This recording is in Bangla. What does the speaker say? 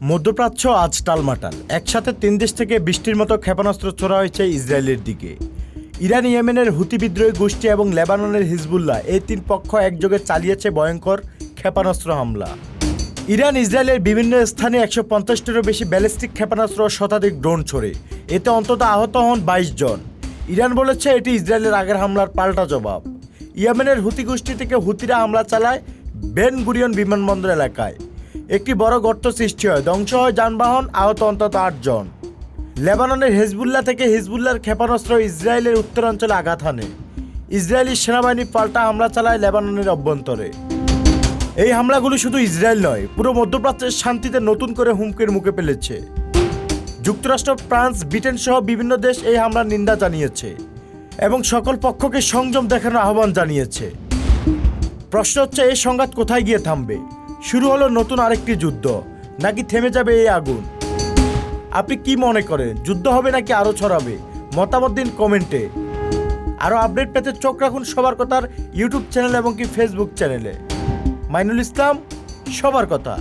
মধ্যপ্রাচ্য আজ টালমাটাল। একসাথে 3 দেশ থেকে বৃষ্টির মতো ক্ষেপণাস্ত্র ছোড়া হয়েছে ইসরায়েলের দিকে। ইরান, ইয়েমেনের হুতি বিদ্রোহী গোষ্ঠী এবং লেবাননের হিজবুল্লাহ, এই 3 পক্ষ একযোগে চালিয়েছে ভয়ঙ্কর ক্ষেপণাস্ত্র হামলা। ইরান ইসরায়েলের বিভিন্ন স্থানে 150টিরও বেশি ব্যালিস্টিক ক্ষেপণাস্ত্র ও শতাধিক ড্রোন ছোড়ে। এতে অন্তত আহত হন 22 জন। ইরান বলেছে এটি ইসরায়েলের আগের হামলার পাল্টা জবাব। ইয়েমেনের হুতি গোষ্ঠী থেকে হুতিরা হামলা চালায় বেন গুরিয়ন বিমানবন্দর এলাকায়। একটি বড় গর্ত সৃষ্টি হয়, ধ্বংস হয় যানবাহন, আহত অন্তত 8 জন। লেবাননের হিজবুল্লাহ থেকে হিজবুল্লাহর ক্ষেপণাস্ত্র ইসরায়েলের উত্তরাঞ্চলে আঘাত হানে। ইসরায়েলি সেনাবাহিনী পাল্টা হামলা চালায় লেবাননের অভ্যন্তরে। এই হামলাগুলো শুধু ইসরায়েল নয়, পুরো মধ্যপ্রাচ্যের শান্তিতে নতুন করে হুমকির মুখে ফেলেছে। যুক্তরাষ্ট্র, ফ্রান্স, ব্রিটেন সহ বিভিন্ন দেশ এই হামলার নিন্দা জানিয়েছে এবং সকল পক্ষকে সংযম দেখানোর আহ্বান জানিয়েছে। প্রশ্ন হচ্ছে, এই সংঘাত কোথায় গিয়ে থামবে? শুরু হলো নতুন আরেকটি যুদ্ধ, নাকি থেমে যাবে এই আগুন? আপনি কি মনে করেন, যুদ্ধ হবে নাকি আরও ছড়াবে? মতামত দিন কমেন্টে। আরও আপডেট পেতে চোখ রাখুন সবার কথার ইউটিউব চ্যানেল এবং কি ফেসবুক চ্যানেলে। মাইনুল ইসলাম, সবার কথা।